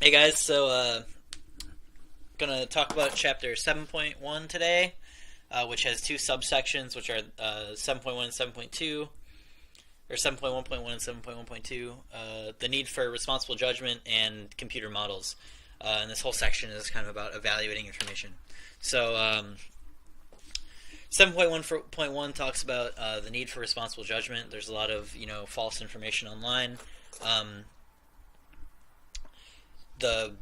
Hey guys, gonna talk about chapter 7.1 today, which has two subsections, which are 7.1 and 7.2, or 7.1.1 and 7.1.2, the need for responsible judgment and computer models. And this whole section is kind of about evaluating information. So 7.1.1 talks about the need for responsible judgment. There's a lot of false information online. The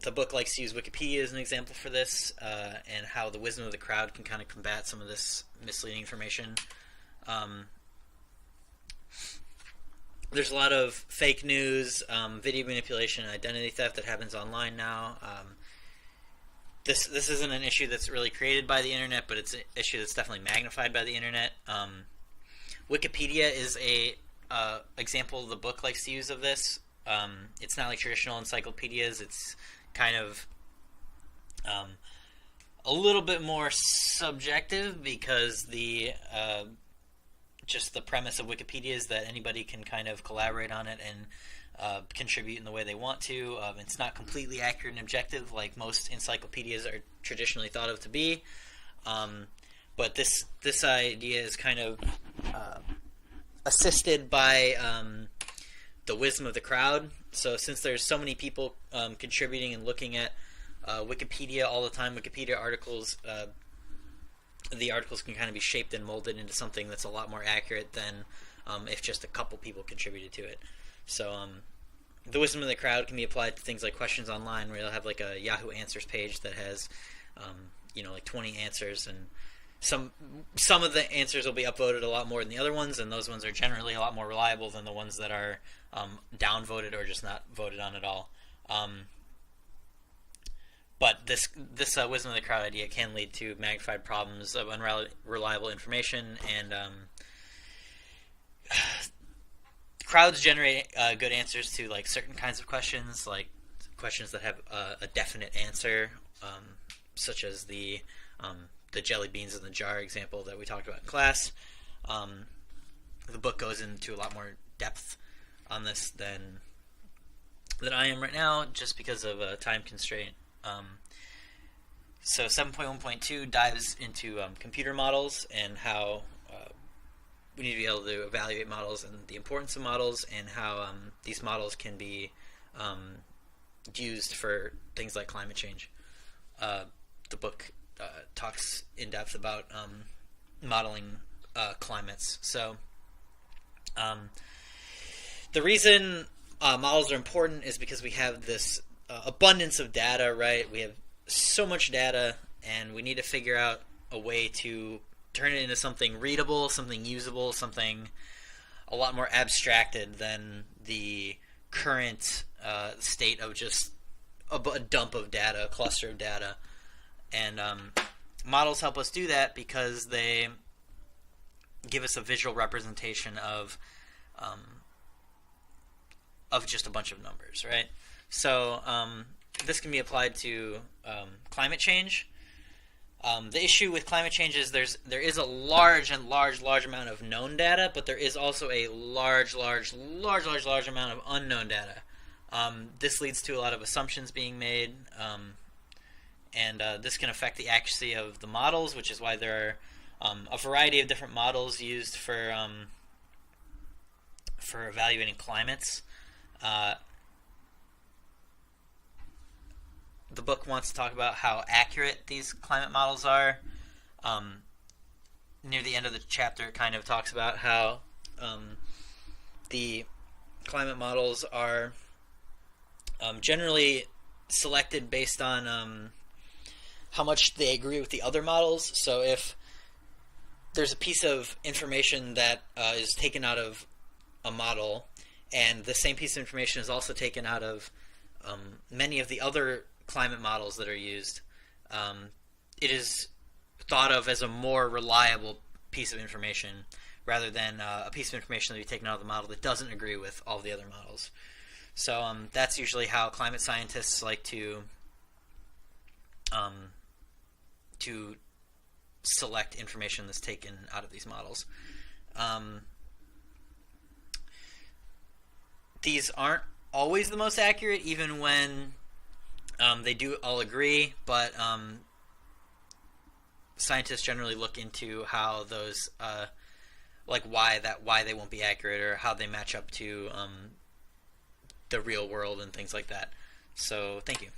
the book likes to use Wikipedia as an example for this, and how the wisdom of the crowd can kind of combat some of this misleading information. There's a lot of fake news, video manipulation, and identity theft that happens online now. This isn't an issue that's really created by the internet, but it's an issue that's definitely magnified by the internet. Wikipedia is a example the book likes to use of this. It's not like traditional encyclopedias. It's kind of a little bit more subjective because just the premise of Wikipedia is that anybody can kind of collaborate on it and contribute in the way they want to. It's not completely accurate and objective like most encyclopedias are traditionally thought of to be. But this idea is kind of assisted by the wisdom of the crowd. So since there's so many people contributing and looking at Wikipedia all the time, Wikipedia articles, the articles can kind of be shaped and molded into something that's a lot more accurate than if just a couple people contributed to it. So the wisdom of the crowd can be applied to things like questions online, where you'll have like a Yahoo Answers page that has like 20 answers, and some of the answers will be upvoted a lot more than the other ones, and those ones are generally a lot more reliable than the ones that are downvoted or just not voted on at all. But this wisdom of the crowd idea can lead to magnified problems of unreliable information, and crowds generate good answers to like certain kinds of questions, like questions that have a definite answer, such as the jelly beans in the jar example that we talked about in class. The book goes into a lot more depth on this than I am right now, just because of a time constraint. So 7.1.2 dives into computer models and how we need to be able to evaluate models and the importance of models, and how these models can be used for things like climate change. The book talks in depth about modeling climates. So the reason models are important is because we have this abundance of data, right? We have so much data, and we need to figure out a way to turn it into something readable, something usable, something a lot more abstracted than the current state of just a dump of data, a cluster of data. And models help us do that because they give us a visual representation of just a bunch of numbers, right? So this can be applied to climate change. The issue with climate change is there is a large amount of known data, but there is also a large amount of unknown data. This leads to a lot of assumptions being made, and this can affect the accuracy of the models, which is why there are a variety of different models used for evaluating climates. The book wants to talk about how accurate these climate models are. Near the end of the chapter, it kind of talks about how the climate models are generally selected based on how much they agree with the other models. So if there's a piece of information that is taken out of a model, and the same piece of information is also taken out of many of the other climate models that are used, it is thought of as a more reliable piece of information rather than a piece of information that you taken out of the model that doesn't agree with all the other models. So that's usually how climate scientists like to select information that's taken out of these models. These aren't always the most accurate, even when they do all agree, but scientists generally look into how those like why they won't be accurate or how they match up to the real world and things like that. So thank you.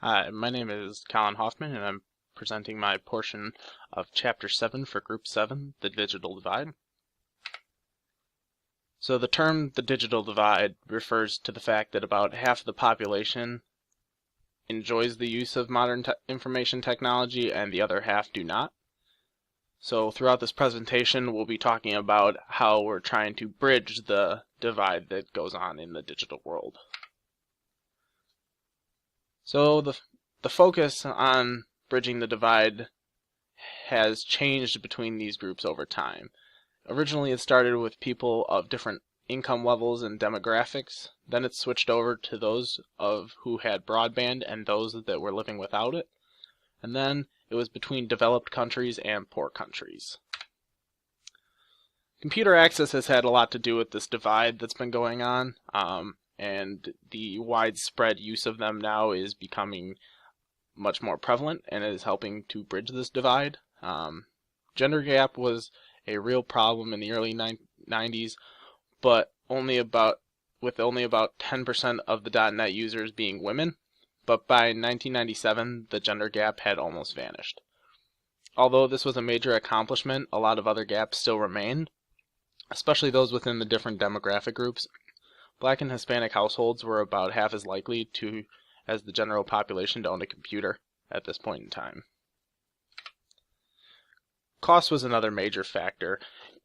Hi, my name is Colin Hoffman, and I'm presenting my portion of Chapter 7 for Group 7, The Digital Divide. So the term the digital divide refers to the fact that about half the population enjoys the use of modern information technology and the other half do not. So throughout this presentation, we'll be talking about how we're trying to bridge the divide that goes on in the digital world. So the focus on bridging the divide has changed between these groups over time. Originally it started with people of different income levels and demographics. Then it switched over to those who had broadband and those that were living without it. And then it was between developed countries and poor countries. Computer access has had a lot to do with this divide that's been going on. And the widespread use of them now is becoming much more prevalent and is helping to bridge this divide. Gender gap was a real problem in the early 90s, but only about 10% of the .NET users being women. But by 1997, the gender gap had almost vanished. Although this was a major accomplishment, a lot of other gaps still remain, especially those within the different demographic groups. Black and Hispanic households were about half as likely as the general population to own a computer at this point in time. Cost was another major factor.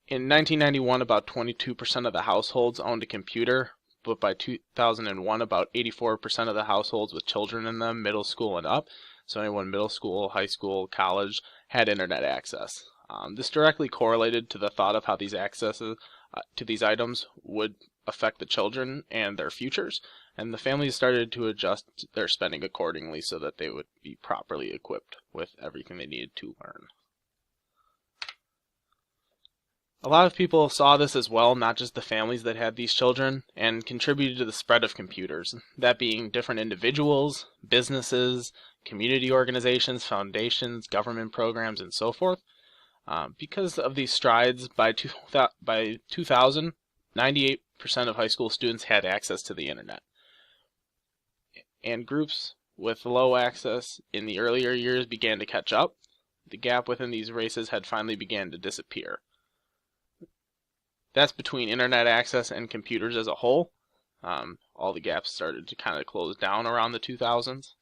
In 1991, about 22% of the households owned a computer, but by 2001, about 84% of the households with children in them, middle school and up, so anyone middle school, high school, college, had internet access. This directly correlated to the thought of how these accesses to these items would affect the children and their futures, and the families started to adjust their spending accordingly so that they would be properly equipped with everything they needed to learn. A lot of people saw this as well, not just the families that had these children, and contributed to the spread of computers, that being different individuals, businesses, community organizations, foundations, government programs, and so forth. Because of these strides, by 2000, 98% of high school students had access to the internet. And groups with low access in the earlier years began to catch up. The gap within these races had finally began to disappear. That's between internet access and computers as a whole. All the gaps started to kind of close down around the 2000s.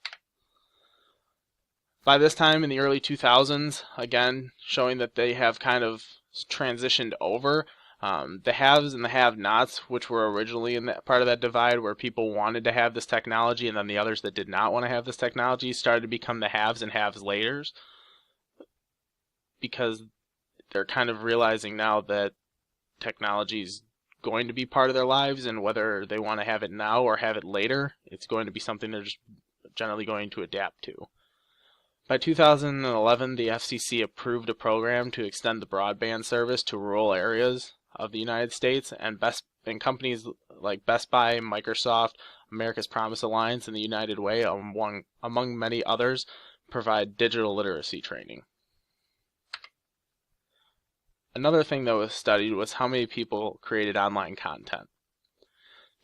By this time in the early 2000s, again, showing that they have kind of transitioned over. The haves and the have-nots, which were originally in that part of that divide where people wanted to have this technology and then the others that did not want to have this technology, started to become the haves and have-laters, because they're kind of realizing now that technology is going to be part of their lives, and whether they want to have it now or have it later, it's going to be something they're just generally going to adapt to. By 2011, the FCC approved a program to extend the broadband service to rural areas of the United States, and companies like Best Buy, Microsoft, America's Promise Alliance, and the United Way, among many others, provide digital literacy training. Another thing that was studied was how many people created online content.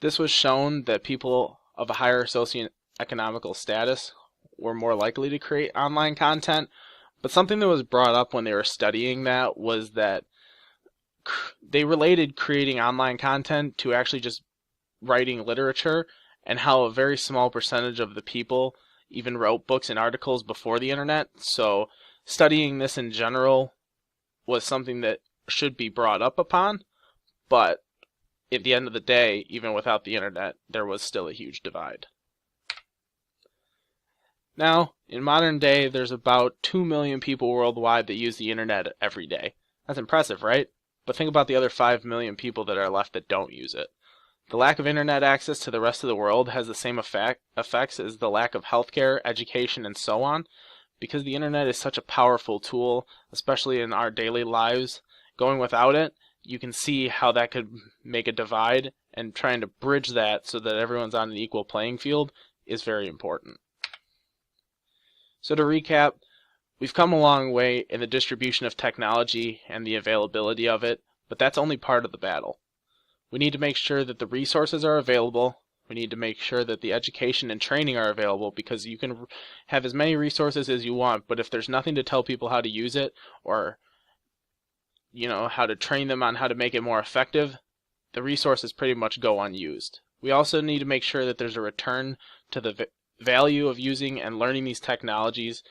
This was shown that people of a higher socioeconomical status were more likely to create online content, but something that was brought up when they were studying that was that they related creating online content to actually just writing literature, and how a very small percentage of the people even wrote books and articles before the internet. So studying this in general was something that should be brought up upon, but at the end of the day, even without the internet, there was still a huge divide. Now, in modern day, there's about 2 million people worldwide that use the internet every day. That's impressive, right? But think about the other 5 million people that are left that don't use it. The lack of internet access to the rest of the world has the same effects as the lack of healthcare, education, and so on. Because the internet is such a powerful tool, especially in our daily lives, going without it, you can see how that could make a divide, and trying to bridge that so that everyone's on an equal playing field is very important. So to recap, we've come a long way in the distribution of technology and the availability of it, but that's only part of the battle. We need to make sure that the resources are available. We need to make sure that the education and training are available, because you can have as many resources as you want, but if there's nothing to tell people how to use it, or how to train them on how to make it more effective, the resources pretty much go unused. We also need to make sure that there's a return to the value of using and learning these technologies,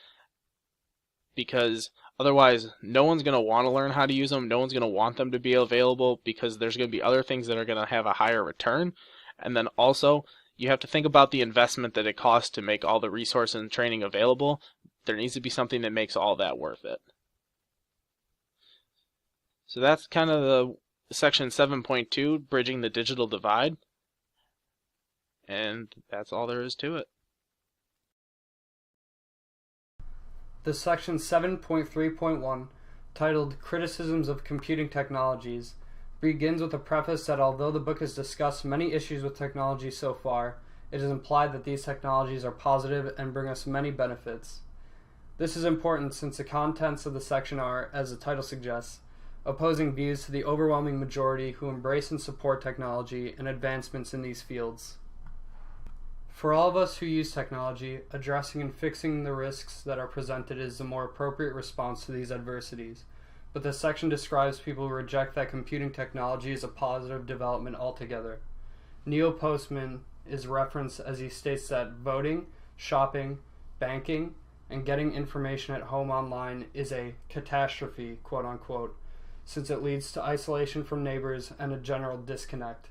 because otherwise no one's going to want to learn how to use them, no one's going to want them to be available, because there's going to be other things that are going to have a higher return. And then also, you have to think about the investment that it costs to make all the resources and training available. There needs to be something that makes all that worth it. So that's kind of the section 7.2, bridging the digital divide. And that's all there is to it. The section 7.3.1, titled Criticisms of Computing Technologies, begins with a preface that although the book has discussed many issues with technology so far, it is implied that these technologies are positive and bring us many benefits. This is important since the contents of the section are, as the title suggests, opposing views to the overwhelming majority who embrace and support technology and advancements in these fields. For all of us who use technology, addressing and fixing the risks that are presented is the more appropriate response to these adversities. But this section describes people who reject that computing technology as a positive development altogether. Neil Postman is referenced as he states that voting, shopping, banking, and getting information at home online is a catastrophe, quote unquote, since it leads to isolation from neighbors and a general disconnect.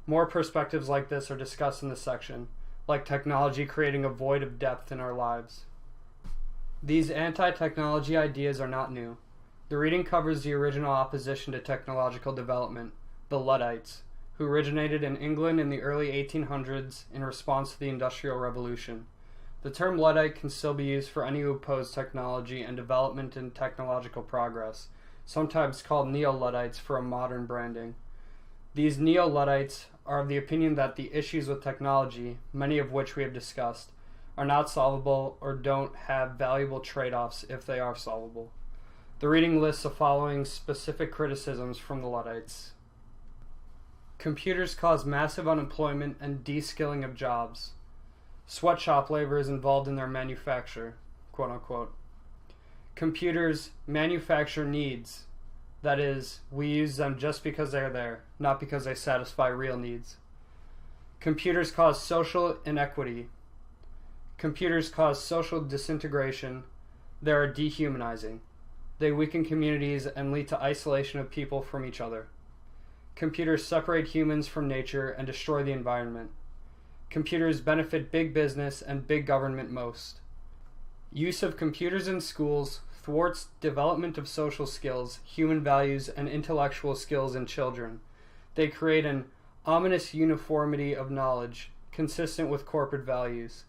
More perspectives like this are discussed in this section, like technology creating a void of depth in our lives. These anti-technology ideas are not new. The reading covers the original opposition to technological development, the Luddites, who originated in England in the early 1800s in response to the Industrial Revolution. The term Luddite can still be used for any who oppose technology and development in technological progress, sometimes called Neo-Luddites for a modern branding. These Neo-Luddites are of the opinion that the issues with technology, many of which we have discussed, are not solvable or don't have valuable trade-offs if they are solvable. The reading lists the following specific criticisms from the Luddites. Computers cause massive unemployment and de-skilling of jobs. Sweatshop labor is involved in their manufacture, quote unquote. Computers manufacture needs. That is, we use them just because they are there, not because they satisfy real needs. Computers cause social inequity. Computers cause social disintegration. They are dehumanizing. They weaken communities and lead to isolation of people from each other. Computers separate humans from nature and destroy the environment. Computers benefit big business and big government most. Use of computers in schools thwarts development of social skills, human values, and intellectual skills in children. They create an ominous uniformity of knowledge, consistent with corporate values.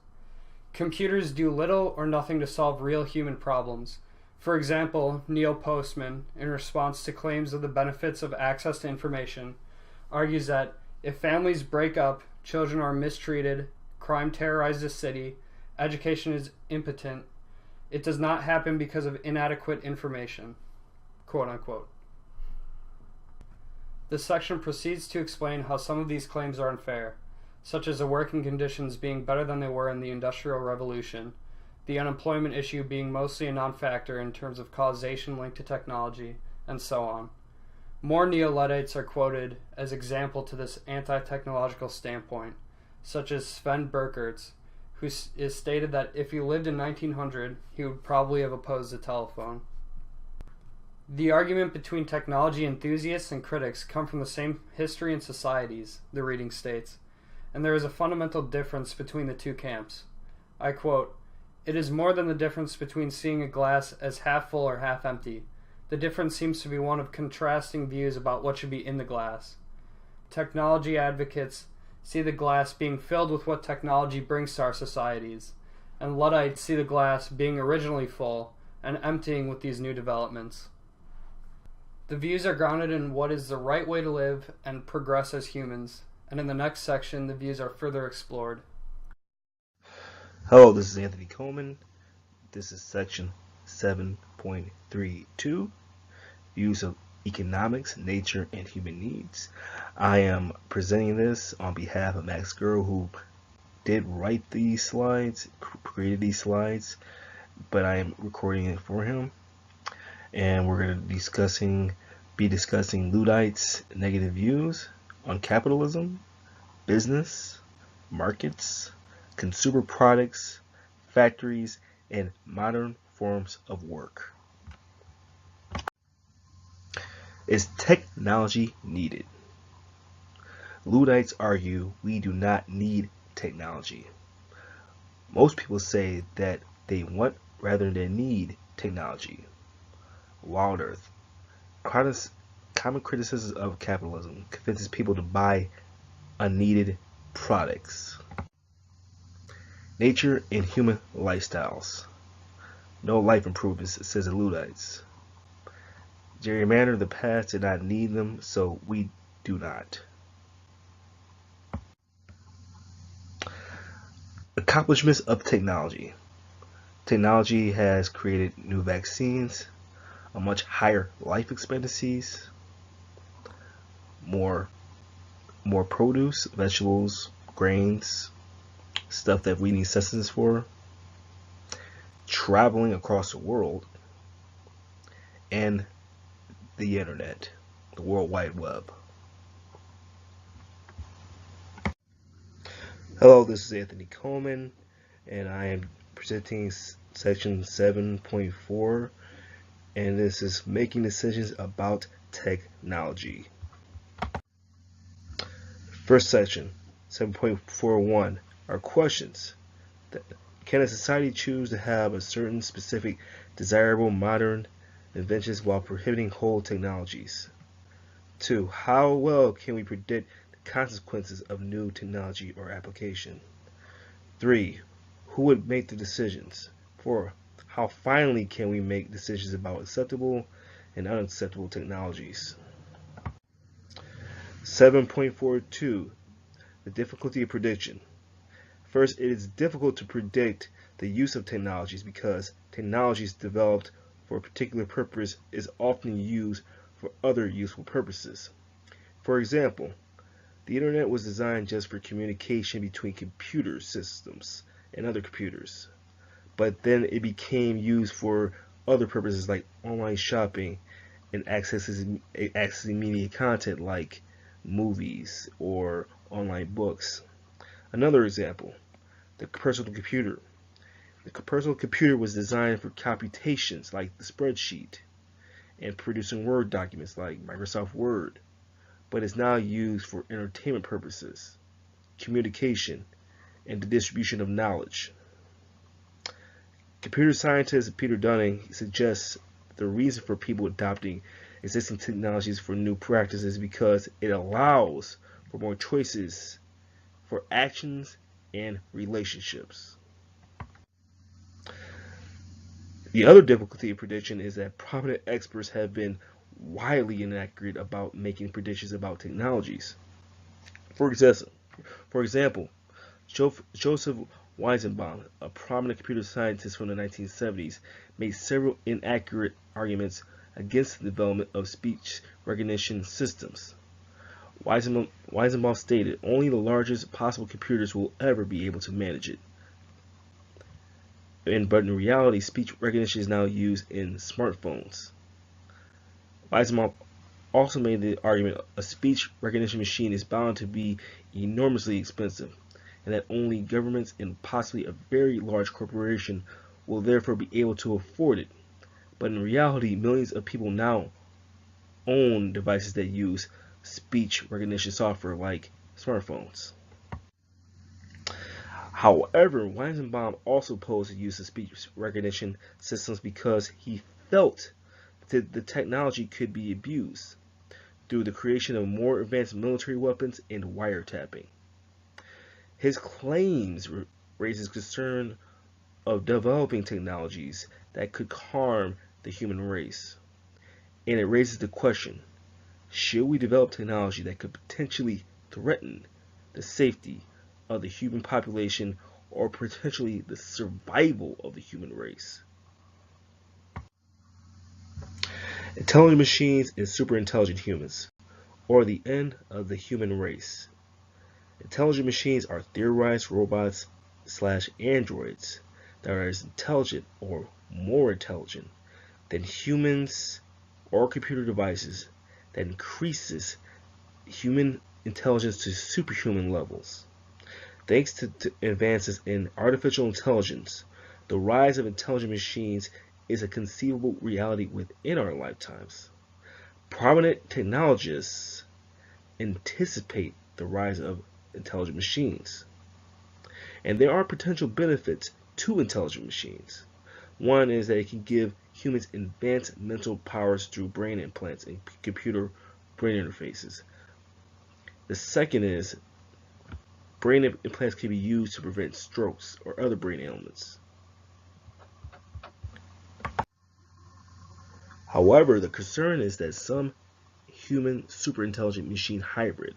Computers do little or nothing to solve real human problems. For example, Neil Postman, in response to claims of the benefits of access to information, argues that if families break up, children are mistreated, crime terrorizes the city, education is impotent, it does not happen because of inadequate information, quote unquote. This section proceeds to explain how some of these claims are unfair, such as the working conditions being better than they were in the Industrial Revolution, the unemployment issue being mostly a non-factor in terms of causation linked to technology, and so on. More Neo-Luddites are quoted as example to this anti-technological standpoint, such as Sven Burkertz, who is stated that if he lived in 1900, he would probably have opposed the telephone. The argument between technology enthusiasts and critics come from the same history and societies, the reading states, and there is a fundamental difference between the two camps. I quote, "It is more than the difference between seeing a glass as half full or half empty. The difference seems to be one of contrasting views about what should be in the glass. Technology advocates see the glass being filled with what technology brings to our societies, and Luddites see the glass being originally full and emptying with these new developments." The views are grounded in what is the right way to live and progress as humans, and in the next section, the views are further explored. Hello, this is Anthony Coleman. This is section 7.32, Views of Economics, Nature, and Human Needs. I am presenting this on behalf of Max Gurrow, who did write these slides, created these slides, but I am recording it for him. And we're going to be discussing Luddites' negative views on capitalism, business, markets, consumer products, factories, and modern forms of work. Is technology needed? Luddites argue we do not need technology. Most people say that they want rather than need technology. Wild Earth. Common criticism of capitalism convinces people to buy unneeded products. Nature and human lifestyles. No life improvements, says the Luddites. Gerrymander, the past did not need them, so we do not. Accomplishments of technology. Technology has created new vaccines, a much higher life expectancies, more produce, vegetables, grains, stuff that we need sustenance for, traveling across the world, and the internet, the World Wide Web. Hello, this is Anthony Coleman, and I am presenting section 7.4, and this is making decisions about technology. First section, 7.41, are questions. Can a society choose to have a certain specific desirable modern inventions while prohibiting whole technologies? 2. How well can we predict the consequences of new technology or application? 3. Who would make the decisions? 4. How finally can we make decisions about acceptable and unacceptable technologies? 7.42. The difficulty of prediction. First, it is difficult to predict the use of technologies because technologies developed for a particular purpose is often used for other useful purposes. For example, the internet was designed just for communication between computer systems and other computers, but then it became used for other purposes like online shopping and accessing media content like movies or online books. Another example, the personal computer. The personal computer was designed for computations like the spreadsheet and producing Word documents like Microsoft Word, but is now used for entertainment purposes, communication, and the distribution of knowledge. Computer scientist Peter Dunning suggests the reason for people adopting existing technologies for new practices is because it allows for more choices for actions and relationships. The other difficulty of prediction is that prominent experts have been widely inaccurate about making predictions about technologies. For example, Joseph Weizenbaum, a prominent computer scientist from the 1970s, made several inaccurate arguments against the development of speech recognition systems. Weizenbaum stated only the largest possible computers will ever be able to manage it. But in reality, speech recognition is now used in smartphones. Weizenbaum also made the argument a speech recognition machine is bound to be enormously expensive, and that only governments and possibly a very large corporation will therefore be able to afford it. But in reality, millions of people now own devices that use speech recognition software like smartphones. However, Weizenbaum also opposed the use of speech recognition systems because he felt that the technology could be abused through the creation of more advanced military weapons and wiretapping. His claims raises concern of developing technologies that could harm the human race. And it raises the question, should we develop technology that could potentially threaten the safety of the human population or potentially the survival of the human race? Intelligent machines and superintelligent humans, or the end of the human race. Intelligent machines are theorized robots / androids that are as intelligent or more intelligent than humans or computer devices that increases human intelligence to superhuman levels. Thanks to advances in artificial intelligence, the rise of intelligent machines is a conceivable reality within our lifetimes. Prominent technologists anticipate the rise of intelligent machines, and there are potential benefits to intelligent machines. One is that it can give humans advanced mental powers through brain implants and computer brain interfaces. The second is brain implants can be used to prevent strokes or other brain ailments. However, the concern is that some human superintelligent machine hybrid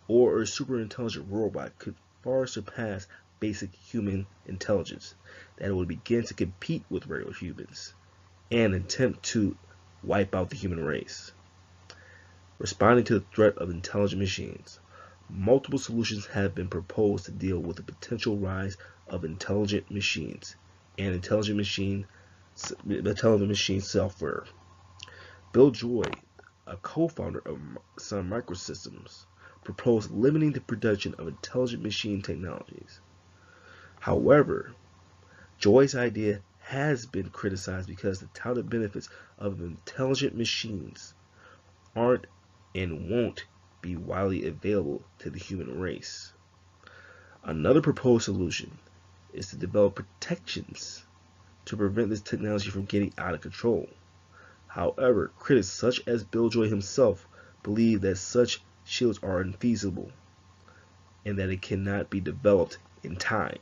or a superintelligent robot could far surpass basic human intelligence, that it would begin to compete with regular humans and attempt to wipe out the human race. Responding to the threat of intelligent machines, multiple solutions have been proposed to deal with the potential rise of intelligent machines and intelligent machine software. Bill Joy, a co-founder of Sun Microsystems, proposed limiting the production of intelligent machine technologies. However, Joy's idea has been criticized because the touted benefits of intelligent machines aren't and won't be widely available to the human race. Another proposed solution is to develop protections to prevent this technology from getting out of control. However, critics such as Bill Joy himself believe that such shields are infeasible and that it cannot be developed in time.